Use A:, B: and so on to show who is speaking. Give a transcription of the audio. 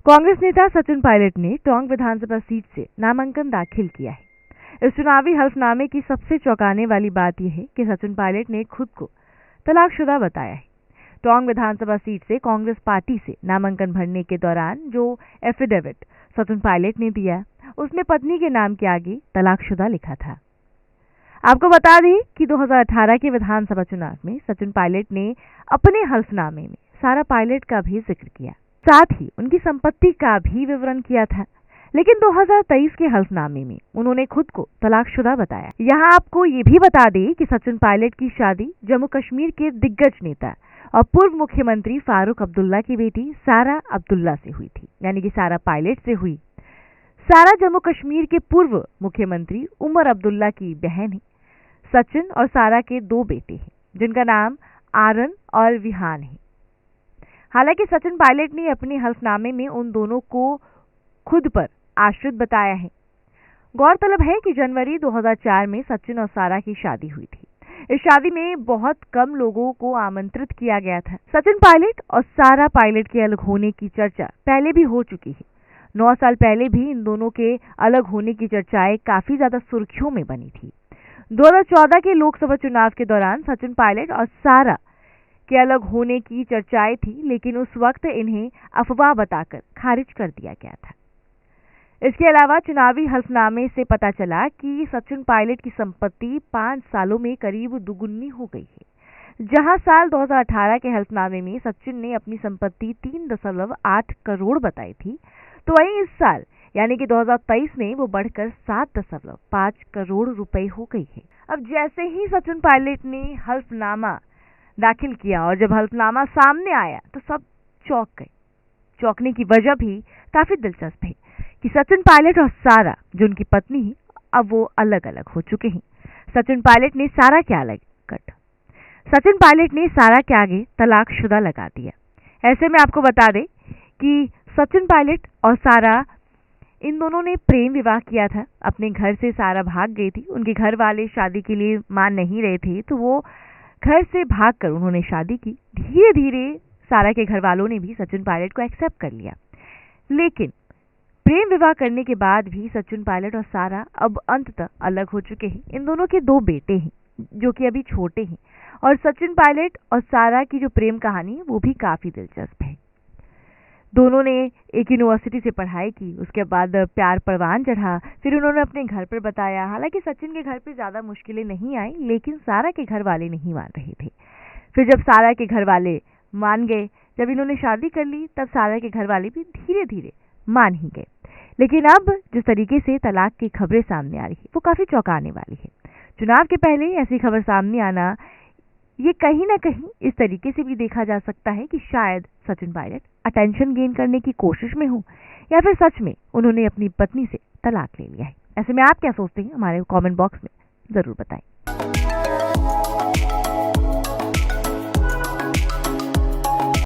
A: कांग्रेस नेता सचिन पायलट ने टोंक विधानसभा सीट से नामांकन दाखिल किया है। इस चुनावी हल्फनामे की सबसे चौंकाने वाली बात यह है कि सचिन पायलट ने खुद को तलाकशुदा बताया है। टोंक विधानसभा सीट से कांग्रेस पार्टी से नामांकन भरने के दौरान जो एफिडेविट सचिन पायलट ने दिया, उसमें पत्नी के नाम के आगे तलाकशुदा लिखा था। आपको बता दें कि 2018 के विधानसभा चुनाव में सचिन पायलट ने अपने हल्फनामे में सारा पायलट का भी जिक्र किया, साथ ही उनकी संपत्ति का भी विवरण किया था। लेकिन 2023 के हल्फनामे में उन्होंने खुद को तलाकशुदा बताया। यहाँ आपको ये भी बता दें कि सचिन पायलट की शादी जम्मू कश्मीर के दिग्गज नेता और पूर्व मुख्यमंत्री फारूक अब्दुल्ला की बेटी सारा अब्दुल्ला से हुई थी, यानी कि सारा पायलट से हुई। सारा जम्मू कश्मीर के पूर्व मुख्यमंत्री उमर अब्दुल्ला की बहन है। सचिन और सारा के दो बेटे हैं, जिनका नाम आरन और विहान है। हालांकि सचिन पायलट ने अपने हल्फनामे में उन दोनों को खुद पर आश्रित बताया है। गौरतलब है कि जनवरी 2004 में सचिन और सारा की शादी हुई थी। इस शादी में बहुत कम लोगों को आमंत्रित किया गया था। सचिन पायलट और सारा पायलट के अलग होने की चर्चा पहले भी हो चुकी है। 9 साल पहले भी इन दोनों के अलग होने की चर्चाएं काफी ज्यादा सुर्खियों में बनी थी। 2014 के लोकसभा चुनाव के दौरान सचिन पायलट और सारा के अलग होने की चर्चाएं थी, लेकिन उस वक्त इन्हें अफवाह बताकर खारिज कर दिया गया था। इसके अलावा चुनावी हल्फनामे से पता चला कि सचिन पायलट की संपत्ति 5 सालों में करीब दुगुनी हो गई है। जहां साल 2018 के हल्फनामे में सचिन ने अपनी संपत्ति 3.8 करोड़ बताई थी, तो वहीं इस साल यानी कि 2023 में वो बढ़कर 7.5 करोड़ रुपए हो गई है। अब जैसे ही सचिन पायलट ने हल्फनामा दाखिल किया और जब हल्फनामा सामने आया तो सब चौंक गए। चौंकने की वजह भी काफी दिलचस्प है कि सचिन पायलट और सारा, जो उनकी पत्नी है, अब वो अलग अलग हो चुके हैं। सचिन पायलट ने सारा के आगे तलाकशुदा लगा दिया। ऐसे में आपको बता दें कि सचिन पायलट और सारा इन दोनों ने प्रेम विवाह किया था। अपने घर से सारा भाग गई थी। उनके घर वाले शादी के लिए मान नहीं रहे थे, तो वो घर से भागकर उन्होंने शादी की। धीरे धीरे सारा के घर वालों ने भी सचिन पायलट को एक्सेप्ट कर लिया। लेकिन प्रेम विवाह करने के बाद भी सचिन पायलट और सारा अब अंततः अलग हो चुके हैं। इन दोनों के 2 बेटे हैं, जो कि अभी छोटे हैं। और सचिन पायलट और सारा की जो प्रेम कहानी है वो भी काफी दिलचस्प है। दोनों ने एक यूनिवर्सिटी से पढ़ाई की, उसके बाद प्यार परवान चढ़ा, फिर उन्होंने अपने घर पर बताया। हालांकि सचिन के घर पे ज्यादा मुश्किलें नहीं आई, लेकिन सारा के घर वाले नहीं मान रहे थे। फिर जब सारा के घर वाले मान गए, जब इन्होंने शादी कर ली, तब सारा के घर वाले भी धीरे धीरे मान ही गए। लेकिन अब जिस तरीके से तलाक की खबरें सामने आ रही है वो काफी चौंकाने वाली है। चुनाव के पहले ऐसी खबर सामने आना, ये कहीं ना कहीं इस तरीके से भी देखा जा सकता है कि शायद सचिन पायलट अटेंशन गेन करने की कोशिश में हो, या फिर सच में उन्होंने अपनी पत्नी से तलाक ले लिया है। ऐसे में आप क्या सोचते हैं, हमारे कमेंट बॉक्स में जरूर बताएं।